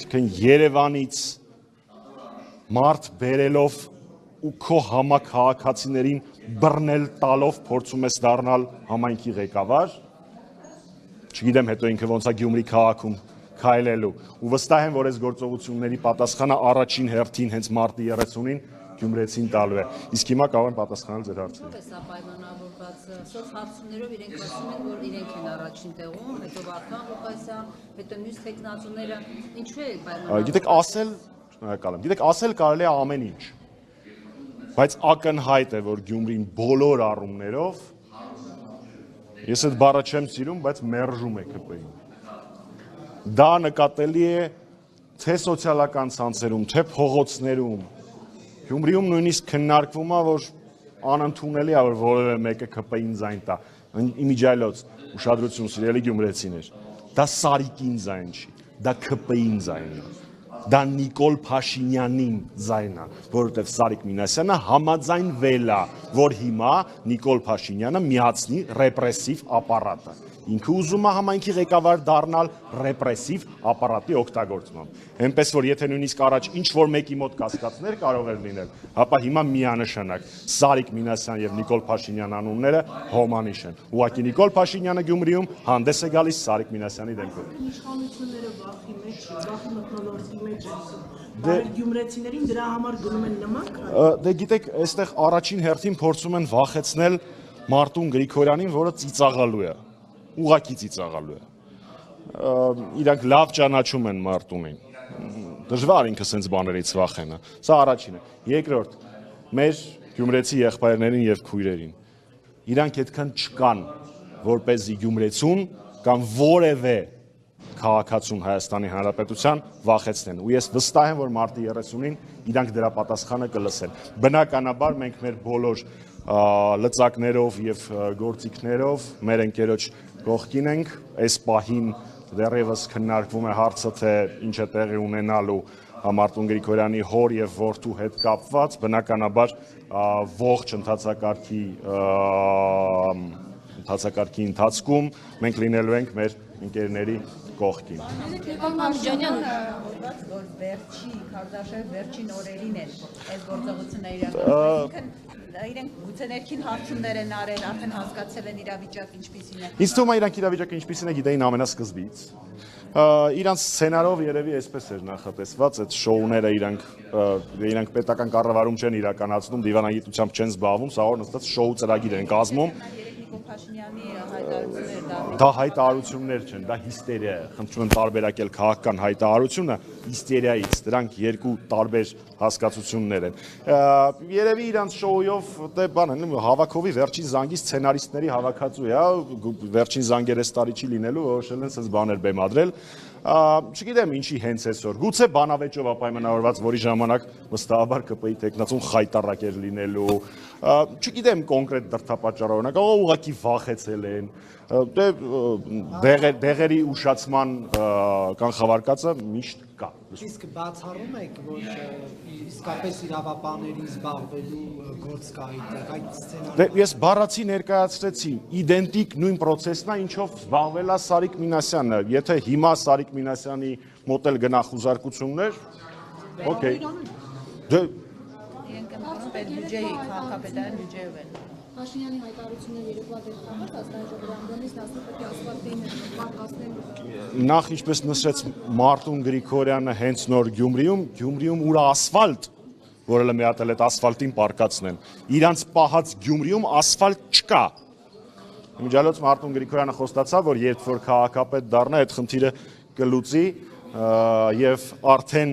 այսինքն Երևանից մարդ բերելով ու քո համաքաղաքացիներին բռնել տալով փորձում ես դառնալ համայնքի ղեկավար, չգիտեմ հետո ինքը ոնց է Գյումրի քաղաքում քայլելու, ու վստահ եմ, որ այս գործողությունների պատասխանը առաջին հերթին հենց մարտի 30-ին Գյումրեցին տալու է։ Իսկ հիմա կարող եմ պատասխանել ձեր հարցերին։ Ո՞վ է սա պայմանավորված սոցհարցումներով իրենք ասում են, որ իրենք են առաջին տեղում, հետո Վարդան Ղուկասյան, հետո մյուս տեխնացուները, ինչու է պայմանավորված։ Գիտեք, ասել կարելի է ամեն ինչ, բայց ակնհայտ է, որ Գյումրին բոլոր առումներով, ես այդ բառը չեմ սիրում, բայց մերժում է ԿՊ-ին։ Դա նկատելի է թե սոցիալական ցանցերում, թե փողոցներում։ Գյումրիում նույնիսկ քննարկվում է, որ անընդունելի է, որ որևէ մեկը ԿՊ-ին ձայն տա։ Իմիջիայլոց, ուշադրություն, սիրելի գյումրեցիներ, դա Սարիկին ձայն չի, դա ԿՊ-ին ձայնն է։ Դա Նիկոլ Փաշինյանին ձայն է, որովհետև Սարիկ Մինասյանը համաձայնվել է, որ հիմա Նիկոլ Փաշինյանը միացնի ռեպրեսիվ ապարատը։ Ինքը ուզում է համայնքի ղեկավար դառնալ ռեպրեսիվ ապարատի օգտագործմամբ։ Այնպես որ եթե նույնիսկ առաջ ինչ որ մեկի մոտ կասկածներ կարող էր լինել, ապա հիմա միանշանակ Սարիկ Մինասյան եւ Նիկոլ Փաշինյան անունները հոմանիշ են։ Ուղղակի Նիկոլ Փաշինյանը Գյումրիում հանդես է գալիս Սարիկ Մինասյանի դեմքով։ Իշխանությունները վախի մեջ, վախի մթնոլորտի մեջ են։ Գյումրեցիներին դրա համար գնում են նմանք։ Դե գիտեք, այստեղ առաջին հերթին փորձում են վախեցնել Մարտուն Գրիգորյանին, որը ծիծաղալու է։ Ուղղակի ծիծաղալու է։ Իրանք լավ ճանաչում են Մարտունին։ Դժվար ինքը սենց բաներից վախենա։ Սա առաջինը։ Երկրորդ, մեր գյումրեցի եղբայրներին եւ քույրերին։ Իրանք այդքան չկան, որպեսզի գյումրեցուն կամ որևէ քաղաքացուն Հայաստանի Հանրապետության վախեցնեն։ Ու ես վստահ եմ, որ մարտի 30-ին իրանք դրա պատասխանը կլսեն։ Բնականաբար մենք մեր բոլոր լծակներով եւ գործիքներով մեր ընկերոջ կողքին ենք, այս պահին դեռևս քննարկվում է հարցը, թե ինչ է տեղի ունենալու Մարտուն Գրիգորյանի հոր եւ որդու հետ կապված, բնականաբար ողջ ընթացակարգի ընթացքում մենք լինելու ենք մեր ընկերների կողքին։ Որ վերջի Քարդաշեվ վերջին օրերին են այս գործողությունը իրականացել, իրենք գուցե ներքին հարցումներ են արել, արդեն հասկացել են իրավիճակը ինչպիսին է։ Ինձ թվում է իրանք իրավիճակը ինչպիսին է գիտեին ամենասկզբից։ Իրանք սցենարով երևի այսպես էր նախատեսված, այդ շոուները իրանք պետական կառավարում չեն իրականացնում, դիվանագիտությամբ չեն զբաղվում, սա որ նստած շոու ծրագիր են կազմում։ Դա հայտարարություններ չեն, դա հիստերիա է։ Խնդրում եմ տարբերակել քաղաքական հայտարարությունը հիստերիայից, դրանք երկու տարբեր հասկացություններ են։ Երևի իրանց շոուով դե բան են, հավաքովի վերջին զանգի սցենարիստների հավաքածու է, վերջին զանգերը այս տարի չի լինելու, որոշել են sense բաներ բեմադրել։ Չգիտեմ ինչի հենց այսօր, գուցե բանավեճով ապայմանավորված, որի ժամանակ վստահաբար ԿՊ-ի տեխնացուն խայտարակ էր լինելու, չգիտեմ կոնկրետ դրդապատճառով, ուղղակի վախեցել են, դեղերի ուշացման կանխավարկածը միշտ կա։ Իսկ բացառում եք, որ իսկապես իրավապահների զբաղվելու գործ կա այդ սցենարը։ Ես բառացի ներկայացրեցի, իդենտիկ նույն պրոցեսն է, ինչով զբաղվել է Սարիկ Մինասյանը, եթե հիմա Սարիկ Մինասյանի մոտ էլ գնա խուզարկություններ, օքեյ։ Իրենք պետբյուջեի, քաղաքապետարան բյուջեով են։ Փաշինյանի հայտարարությունները երեկվա դեր խաղաց ազգային ժողովրդից ասում պետք է ասֆալտին պարկասնել։ Նախ ինչպես նշեց Մարտուն Գրիգորյանը հենց նոր Գյումրիում ուր ասֆալտ, որը լմիատել այդ ասֆալտին պարկացնեն։ Իրանց պահած Գյումրիում ասֆալտ չկա։ Միջալոց Մարտուն Գրիգորյանը խոստացավ, որ երբ որ քաղաքապետ դառնա, այդ խնդիրը կլուծի եւ արդեն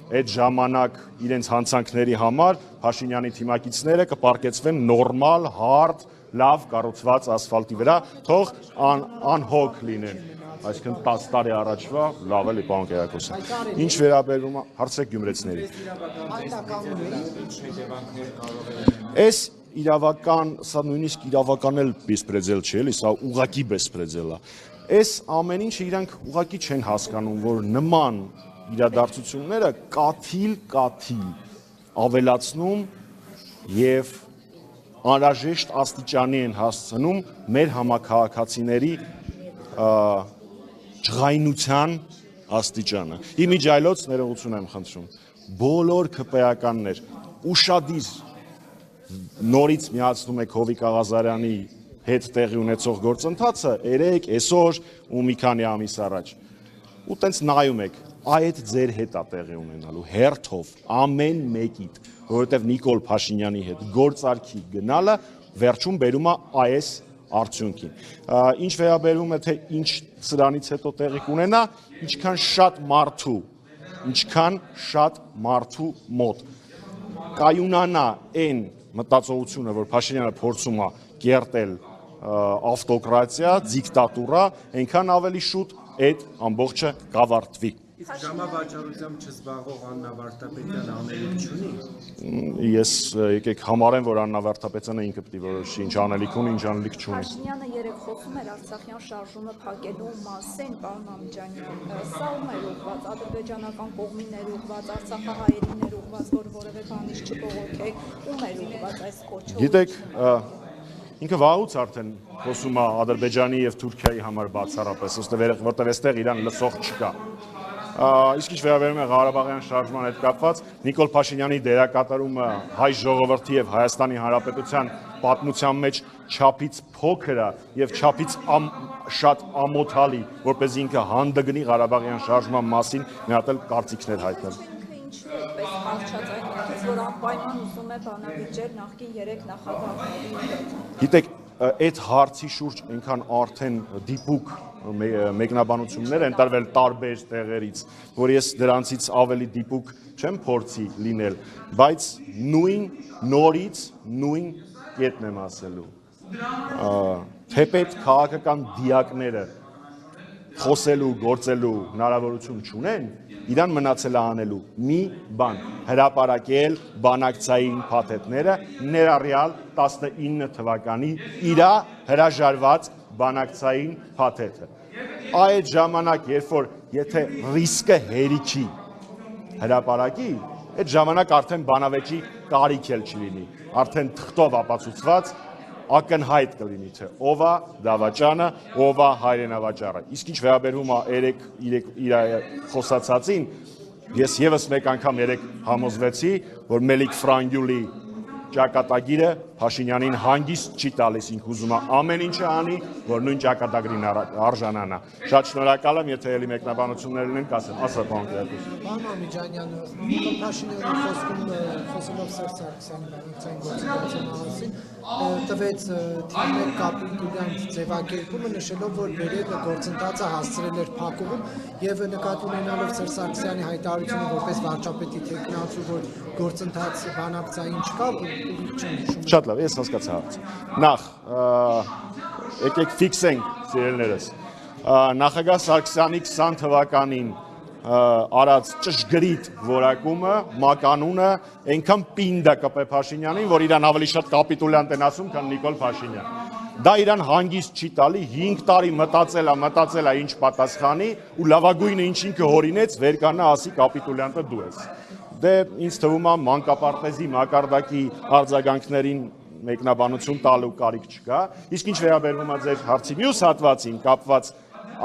այդ ժամանակ իրենց հանցանքների համար Փաշինյանի թիմակիցները կպարկեցվեն նորմալ, հարթ, լավ կառուցված ասֆալտի վրա, թող անհոգ լինեն։ Այսինքն 10 տարի առաջվա լավ էլի պարոն Կերակոսյան։ Ինչ վերաբերում է հարցրեք գյումրեցիների։ Այս իրավական, սա նույնիսկ իրավական էլ բեսպրեդել չէ, էլի, սա ուղղակի բեսպրեդել է։ Այս ամեն ինչը իրանք ուղղակի չեն հասկանում, որ նման իրադարձությունները կաթիլ ավելացնում եւ անհրաժեշտ աստիճանի են հասցնում մեր համաքաղաքացիների ջղայնության աստիճանը։ Իմիջայլոց ներողություն եմ խնդրում։ Բոլոր ԿՊԱ-կաններ ուշադիր նորից միացնում եք Հովիկ Աղազարյանի հետ տեղի ունեցող գործընթացը 3 այսօր ու մի քանի ամիս առաջ։ Ու տենց նայում եք, այդ ձեր հետ է տեղի ունենալու հերթով ամեն մեկիդ, որովհետև Նիկոլ Փաշինյանի հետ գործարքի գնալը վերջում բերում է այս արդյունքին։ Ինչ վերաբերում է թե ինչ սրանից հետո տեղի կունենա, ինչքան շատ մարդու մոտ կայունանա այն մտածողությունը, որ Փաշինյանը փորձում է կերտել ավտոկրատիա, դիկտատուրա, այնքան ավելի շուտ այդ ամբողջը կավարտվի։ Իսկ ժամավաճառությամբ չզբաղվող Աննա Վարդապետյանը անելիք չունի։ Ես եկեք համարեմ, որ Աննա Վարդապետյանը ինքը պետք է որոշի ինչ անելիք ունի, ինչ անելիք չունի։ Փաշինյանը երեք խոսում էր Արցախյան շարժումը փակելու մասին, պարոն Ամիջանյան, սա ում էր ուղղված, ադրբեջանական կողմին էր ուղղված, արցախահայերին էր ուղղված, որ որևէ բանից չբողոքեք, ում էր ուղղված այս կոչը։ Գիտեք, ինքը վաղուց արդեն խոսում է Ադրբեջանի եւ Թուրքիայի համար բացառապես, որտեղ այստեղ իրան լսող չկա։ Իսկ ինչ վերաբերում է Ղարաբաղյան շարժման հետ կապված, Նիկոլ Փաշինյանի դերակատարումը հայ ժողովրդի եւ Հայաստանի Հանրապետության պատմության մեջ չափից փոքր է եւ չափից շատ ամոթալի, որպես ինքը հանդգնի Ղարաբաղյան շարժման մասին մի հատ էլ կարծիքներ հայտնել։ Ինչու այդպես հարցածայնքից, որ անպայման ուզում է բանավիճել նախկին 3 նախագահների հետ։ Գիտեք, այդ հարցի շուրջ այնքան արդեն դիպուկ մեկնաբանություններ են տրվել տարբեր տեղերից, որ ես դրանցից ավելի դիպուկ չեմ փորձի լինել, բայց նորից նույն կետն եմ ասելու։ Թեպետ քաղաքական դիակները խոսելու, գործելու հնարավորություն չունեն, իրան մնացել է անելու մի բան, հրապարակել բանակցային փաթեթները, ներառյալ 19 թվականի իրա հրաժարված բանակցային փաթեթը։ Այդ ժամանակ, երբ որ եթե ռիսկը հերիքի հրապարակի, այդ ժամանակ արդեն բանավեճի կարիք էլ չլինի, արդեն թղթով ապացուցված ակնհայտ կլինի, թե ով է դավաճանը, ով է հայրենավաճառը։ Իսկ ինչ վերաբերում է իր խոսացածին, ես եւս մեկ անգամ երեք համոզվեցի, որ Մելիք Ֆրանգյուլի ճակատագիրը Փաշինյանին հանգիստ չի տալիս, ինքը ուզում է ամեն ինչը անի, որ նույն ճակատագրին արժանանա։ Շատ շնորհակալ եմ, եթե ելի մեկնաբանություններ ունեն, կասեմ, ասա պարոն Կիրակոս։ Պարոն Ամիջանյան, Նիկոլ Փաշինյանը խոսելով Սերժ Սարգսյանի բանակցային գործընթացի մասին, տվեց թիմի կապիտուլյան ձևակերպումը, նշելով, որ վերևը գործընթացը հասցրել էր փակուղում եւ նկատի ունենալով Սերժ Սարգսյանի հայտարարությունը որպես վարչապետի թեկնածու, որ գործընթացը բանակցային չկա, Շատ լավ, ես հասկացա հարցը։ Նախ, եկեք ֆիքսենք, սիրելիներս, նախագահ Սարգսյանի 20 թվականին արած ճշգրիտ որակումը, մականունը, այնքան պինդ է ԿՊ Փաշինյանին, որ իրան ավելի շատ կապիտուլյանտ են ասում, քան Նիկոլ Փաշինյան։ Դա իրան հանգիստ չի տալի, 5 տարի մտածել է ինչ պատասխանի, ու լավագույնը ինչ ինքը հորինեց, վեր կանա ասի կապիտուլյանտը դու ես։ Դե ինձ թվում է մանկապարտեզի մակարդակի արձագանքներին մեկնաբանություն տալու կարիք չկա, իսկ ինչ վերաբերում է ձեր հարցի մյուս հատվածին, կապված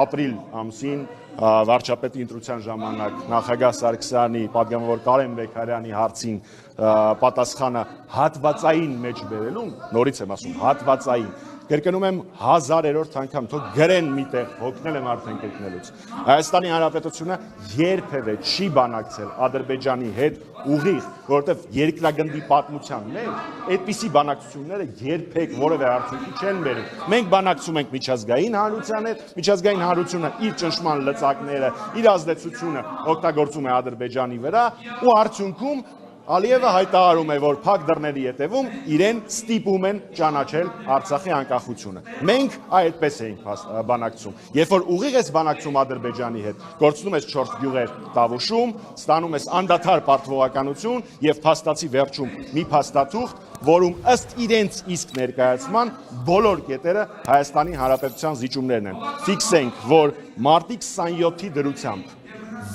ապրիլ ամսին վարչապետի ընտրության ժամանակ նախագահ Սարգսյանի, պատգամավոր Կարեն Բեկարյանի հարցին պատասխանը հատվածային մեջ բերելուն, նորից եմ ասում, հատվածային, կրկնում եմ 1000-րդ անգամ, թող գրեն միտեղ, հոգնել եմ արդեն կրկնելուց։ Հայաստանի Հանրապետությունը երբևէ չի բանակցել Ադրբեջանի հետ ուղիղ, որովհետև երկրագնդի պատմության մեջ այդպիսի բանակցությունները երբեք որևէ արդյունքի չեն բերում։ Մենք բանակցում ենք միջազգային հանրության հետ, միջազգային հանրությունը իր ճնշման լծակները, իր ազդեցությունը օգտագործում է Ադրբեջանի վրա ու արդյունքում Ալիևը հայտարարում է, որ փակ դռների ետևում իրեն ստիպում են ճանաչել Արցախի անկախությունը։ Մենք այդպես էինք բանակցում։ Երբ որ ուղիղ ես բանակցում Ադրբեջանի հետ, գործնում ես 4 գյուղեր Տավուշում, ստանում ես անդադար պարտվողականություն եւ փաստացի վերջում մի փաստաթուղթ, որում ըստ իրենց իսկ ներկայացման բոլոր կետերը Հայաստանի Հանրապետության զիջումներն են։ Ֆիքսենք, որ մարտի 27-ի դրությամբ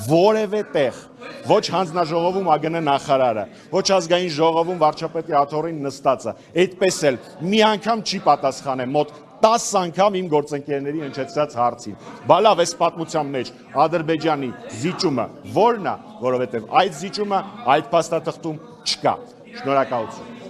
որևէ տեղ ոչ հանձնաժողովում ԱԳՆ նախարարը, ոչ ազգային ժողովում վարչապետի աթոռին նստածը, այդպես էլ մի անգամ չի պատասխանել մոտ 10 անգամ իմ գործընկերների հնչեցրած հարցին։ Բա լավ, այս պատմության մեջ Ադրբեջանի զիջումը ո՞րն է, որովհետև այդ զիջումը այդ փաստաթղթում չկա։ Շնորհակալություն։